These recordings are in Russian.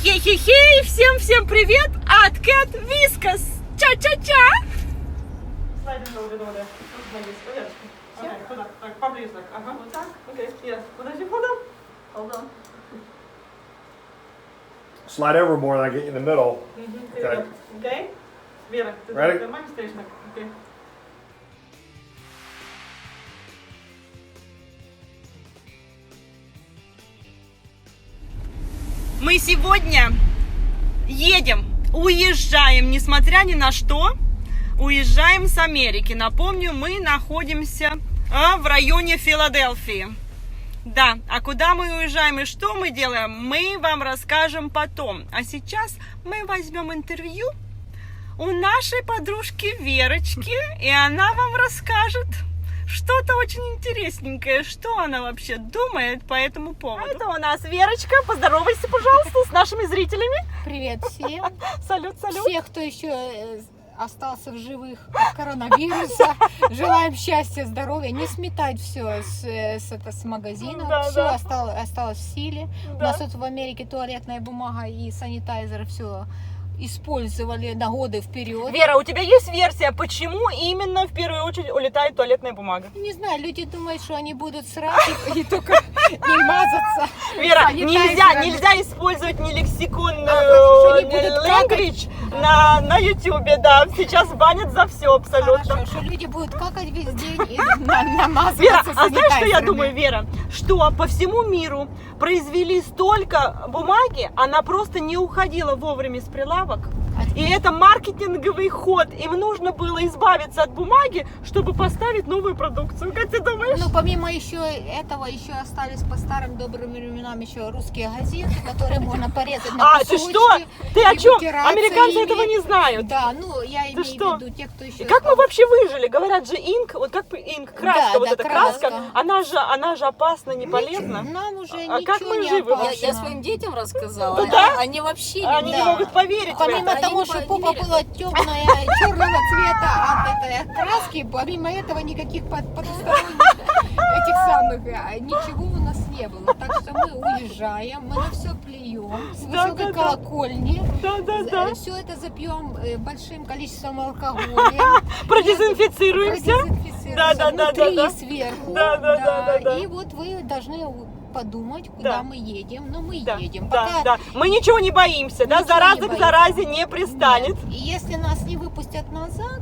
Хей-хей-хей, всем привет от Cat Whiskas. Ча-ча-ча. Слайдинг over. Okay, куда? Так, поближе так. Ага, вот так. Окей, yes. Подожди, hold on. Slide over more and I get you in the middle. Okay. Okay? Вера, ты Ready? нормально стоишь так? Окей. Мы сегодня уезжаем, несмотря ни на что, уезжаем с Америки. Напомню, мы находимся в районе Филадельфии. Да, а куда мы уезжаем и что мы делаем, мы вам расскажем потом. А сейчас мы возьмем интервью у нашей подружки Верочки, и она вам расскажет что-то очень интересненькое, что она вообще думает по этому поводу. Это у нас Верочка, поздоровайся, пожалуйста, с нашими зрителями. Привет всем! Салют. Всех, кто еще остался в живых от коронавируса. Желаем счастья, здоровья. Не сметать все с магазина. Да, Все да. осталось в силе. Да. У нас тут в Америке туалетная бумага и санитайзер все использовали на годы вперед. Вера, у тебя есть версия, почему именно в первую очередь улетает туалетная бумага? Не знаю, люди думают, что они будут срать и только не мазаться. Вера, санитайзерами. нельзя использовать не лексикон, что они не будут language на ютубе, да, сейчас банят за все абсолютно. Хорошо, что люди будут какать весь день и намазываться Вера, а знаешь, что я санитайзерами. думаю, Вера? Что по всему миру произвели столько бумаги, она просто не уходила вовремя с прилавок. И это маркетинговый ход. Им нужно было избавиться от бумаги, чтобы поставить новую продукцию. Как ты думаешь? Ну, помимо еще этого, еще остались по старым добрым временам еще русские газеты, которые можно порезать на А, ты кусочки. что? Ты о и чем? вытираться Американцы ими. этого не знают. Да, ну, я имею что? в виду те, кто еще... И как мы вообще выжили? Говорят же, инк, вот как инк, краска, Да, вот да, эта краска, краска. она же опасна, не полезна. Нам уже А как ничего мы не живы? опасно. Я своим детям рассказала, Да? они вообще Они не Да. могут поверить в Помимо это. того, Они что не попа верят. была темная, черного цвета от этой краски, помимо этого никаких потусторонних этих самых, ничего у нас не было. Так что мы уезжаем, мы на все плюем с Да, высокой да, да. колокольни. Да. Все это запьем большим количеством алкоголя. Продезинфицируемся. Продезинфицируемся Да. внутри и сверху. Да. И вот вы должны подумать, куда Да. мы едем. Но мы Да, едем. да, Пока да. Мы ничего не боимся, да? Ничего Зараза не к боимся. заразе не пристанет. Нет. И если нас не выпустят назад,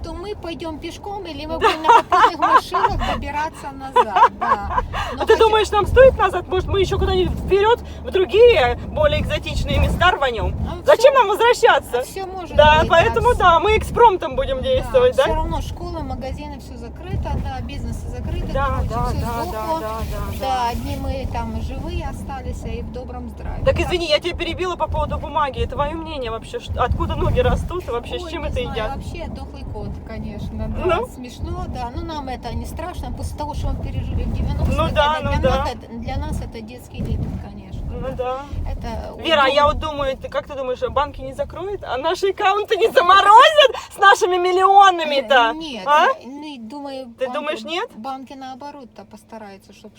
то мы пойдем пешком или мы будем на попутных машинах добираться назад. Да. Но А ты хотя- думаешь, нам стоит назад? Может, мы еще куда-нибудь вперед, в другие, более экзотичные места рванем? А Зачем всё- нам возвращаться? Все может Да, быть, поэтому да, мы экспромтом будем действовать, Все да? равно школы, магазины, все закрыто, да, бизнесы закрыты, Да, короче, да, все да, сдохло. да. Да, одни мы там живые остались и в добром здравии. Так извини, я тебя перебила по поводу бумаги. Твое мнение вообще, откуда ноги растут и вообще с Ой, чем не это знаю, едят? Вообще дохлый кот, конечно, да. Ну? Смешно, да. Ну, нам это не страшно, после того, что мы пережили в 90-х. Ну да, для, ну да. для нас это детский лепет, конечно. Ну да. Это Вера, а я вот думаю, как ты думаешь, банки не закроют, а наши аккаунты не заморозят с нашими миллионами-то? Нет, А? ну, думаю, Ты думаешь, нет? Банки наоборот-то постараются, чтобы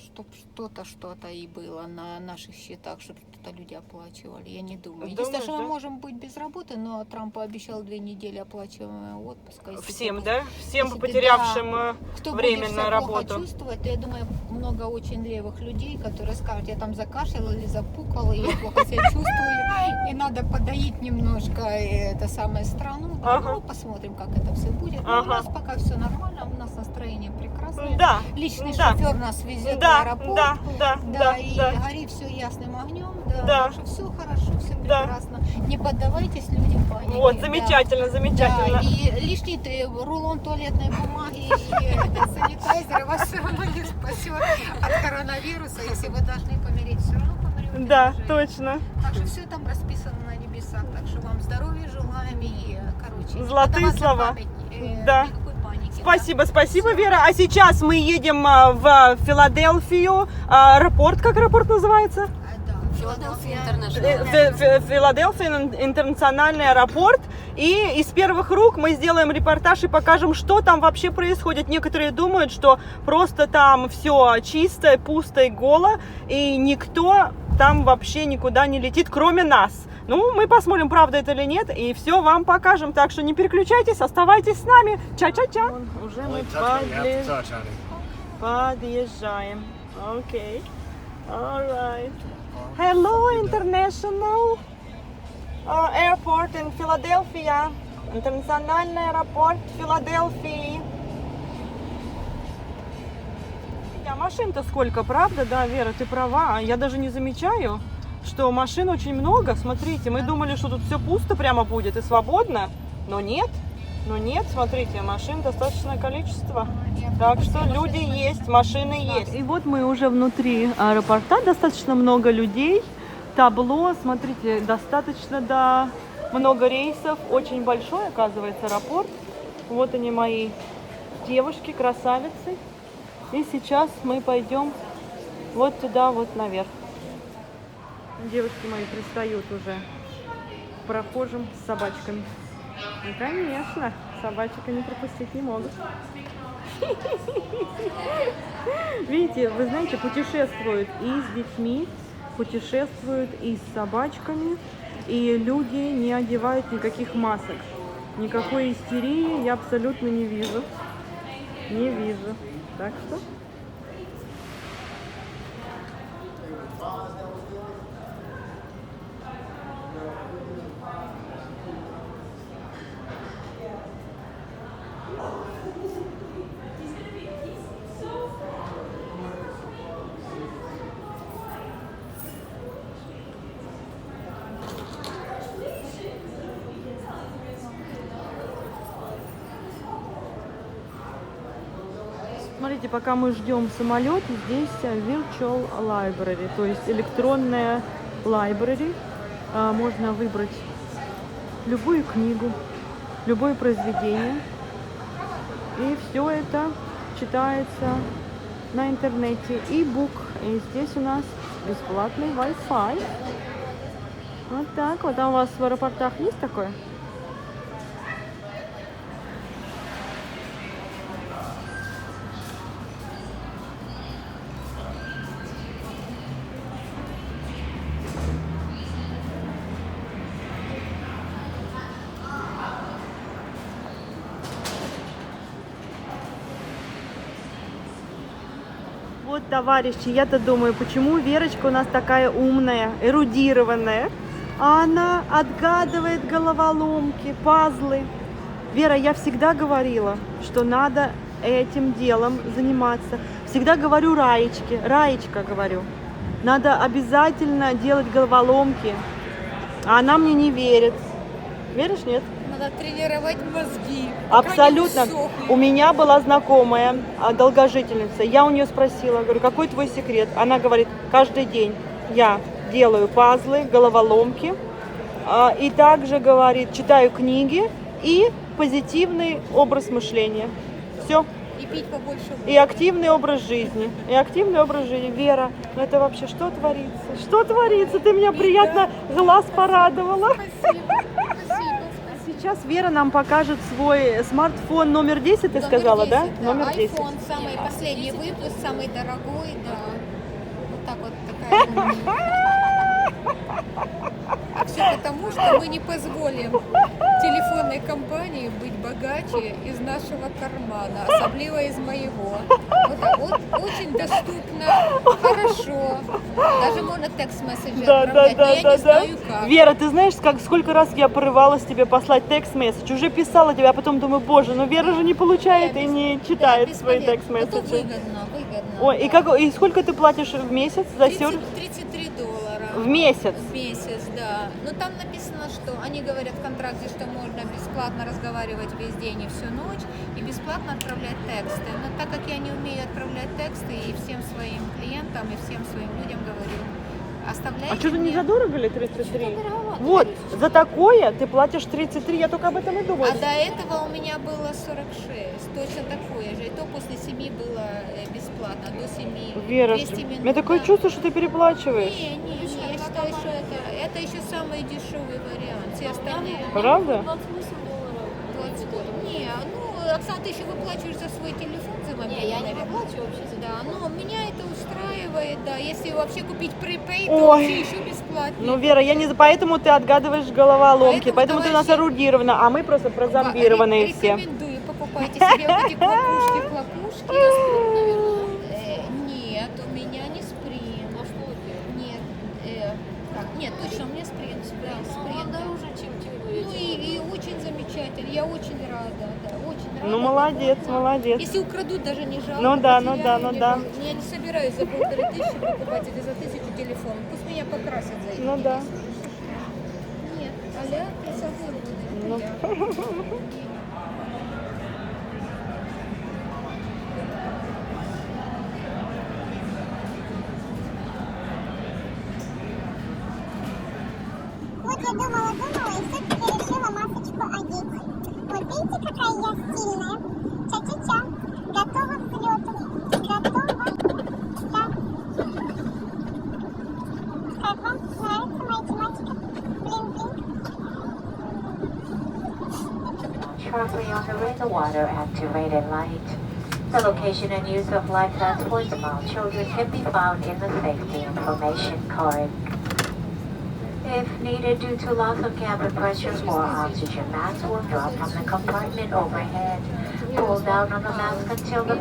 что-то и было на наших счетах, чтобы что-то люди оплачивали. Я не думаю. Думаешь, Единственное, что да? мы можем быть без работы, но Трамп пообещал 2 недели оплачиваемого отпуска. Если Всем, кто- да? Всем если ты, потерявшим Кто время будет на себя плохо работу. чувствовать, то я думаю, много очень левых людей, которые скажут, я там закашляла или запукала, и я плохо себя чувствую, и надо подоить немножко это самое страну. Да, Ага. ну, посмотрим, как это все будет. Но у Ага. нас пока все нормально, у нас настроение прекрасное. Да, Личный да. шофер нас везет в да, аэропорт. да, и да. гори все ясным огнем, да, Да. так что все хорошо, все Да. прекрасно. Не поддавайтесь людям панике. Вот, да. замечательно, Да, замечательно. и лишний рулон туалетной бумаги и санитайзер вас все равно не спасет от коронавируса, если вы должны помереть, все равно помрете. Да, уже. точно. Так что все там расписано на небесах, так что вам здоровья желаем и, короче, Золотые поддаваться слова. памяти, Да. никакой паники. Спасибо, Вера. А сейчас мы едем в Филадельфию. Аэропорт, как аэропорт называется? Да, Филадельфия Интернешнл. Филадельфия интернациональный аэропорт. И из первых рук мы сделаем репортаж и покажем, что там вообще происходит. Некоторые думают, что просто там все чисто, пусто и голо, и никто там вообще никуда не летит, кроме нас. Ну, мы посмотрим, правда это или нет, и все вам покажем. Так что не переключайтесь, оставайтесь с нами. Ча-ча-ча. Уже мы подъезжаем. Окей. Alright. Hello, International Airport in Philadelphia. Интернациональный аэропорт Филадельфии. А машин-то сколько, правда? Да, Вера, ты права. Я даже не замечаю, что машин очень много. Смотрите, мы думали, что тут все пусто прямо будет и свободно. Но нет. Но нет, смотрите, машин достаточное количество. Так что люди есть, машины есть. И вот мы уже внутри аэропорта. Достаточно много людей. Табло, смотрите, достаточно, да, много рейсов. Очень большой, оказывается, аэропорт. Вот они, мои девушки, красавицы. И сейчас мы пойдем вот туда, вот наверх. Девушки мои пристают уже к прохожим с собачками. Ну, конечно, собачек они пропустить не могут. Видите, вы знаете, путешествуют и с детьми, путешествуют и с собачками, и люди не одевают никаких масок. Никакой истерии я абсолютно не вижу. Не вижу. Так что... Смотрите, пока мы ждем самолет, здесь Virtual Library, то есть электронная library. Можно выбрать любую книгу, любое произведение. И все это читается на интернете. E-book. И здесь у нас бесплатный Wi-Fi. Вот так вот. А у вас в аэропортах есть такое? Вот, товарищи, я-то думаю, почему Верочка у нас такая умная, эрудированная, а она отгадывает головоломки, пазлы. Вера, я всегда говорила, что надо этим делом заниматься. Всегда говорю Раечке, Раечка, говорю, надо обязательно делать головоломки. А она мне не верит. Веришь, нет? Надо тренировать мозги. Абсолютно. У меня была знакомая, долгожительница. Я у нее спросила, говорю, какой твой секрет? Она говорит, каждый день я делаю пазлы, головоломки. И также, говорит, читаю книги и позитивный образ мышления. Все. И пить побольше. И активный образ жизни. И активный образ жизни. Вера, ну это вообще что творится? Что творится? Ты меня приятно глаз порадовала. Спасибо. Сейчас Вера нам покажет свой смартфон номер 10, ты сказала, 10, да? Номер 10. iPhone, самый последний выпуск, самый дорогой, да. Вот так вот такая. А все потому, что мы не позволим телефонной компании быть богаче из нашего кармана, особливо из моего. Вот очень доступно, хорошо. Даже можно текст-месседжи отправлять, но я не знаю как. Вера, ты знаешь, сколько раз я порывалась тебе послать текст-месседж? Уже писала тебе, а потом думаю, боже, ну Вера же не получает и не читает свои текст-месседжи. Это выгодно. Ой, и сколько ты платишь в месяц за сервис? $33. В месяц? В месяц, да. Но там написано, что они говорят в контракте, что можно бесплатно разговаривать весь день и всю ночь, и бесплатно отправлять тексты. Но так как я не умею отправлять тексты, и всем своим клиентам, и всем своим людям говорю, оставляйте. А что-то не мне. задорого ли 33? Дороговато, Вот, конечно. за такое ты платишь 33, я только об этом и думаю. А до этого у меня было 46, точно такое же. И то после 7 было бесплатно, до 7. Вера, 200 минут, у меня такое да. чувство, что ты переплачиваешь. Не, я считаю, что это еще самый дешевый вариант. Все остальные. Правда? 20. Не, ну Оксана, ты еще выплачиваешь за свой телефон за мобильный? Не, я не наверное? выплачиваю вообще за Да, но меня это устраивает, да. Если вообще купить припей, то Ой. вообще еще бесплатно. Ну, Вера, я не за... Поэтому ты отгадываешь головоломки, поэтому ты у нас товарищи, эрудирована, а мы просто прозомбированные все. Рекомендую, покупайте себе вот эти хлопушки. Нет, у меня не спринт. А что это? Нет, так, нет, точно, у меня спринт, Ну, спринт. да. дороже, чем вы. Ну и очень замечательно, я очень рада, да, очень рада. Ну, молодец, довольна. молодец. Если украдут, даже не жалко. Ну да, ну потеряю, да, ну не да. жалко. Я не собираюсь за 1500 покупать или за 1000 телефон. Пусть меня покрасят за эти Ну да. деньги. Нет, а-ля красоты буду, Ну. это я. Вот я думала и все-таки решила масочку одеть. Вот видите, какая я стильная? Ча-ча-ча. Готова к взлету. Готова. Да. Как вам нравится моя тематика? Блин-блин. Sharply on the red water activated light. The location and use of life transports among children can be found in the safety information card. If needed due to loss of cabin pressure, more oxygen masks will drop from the compartment overhead. Pull down on the mask until the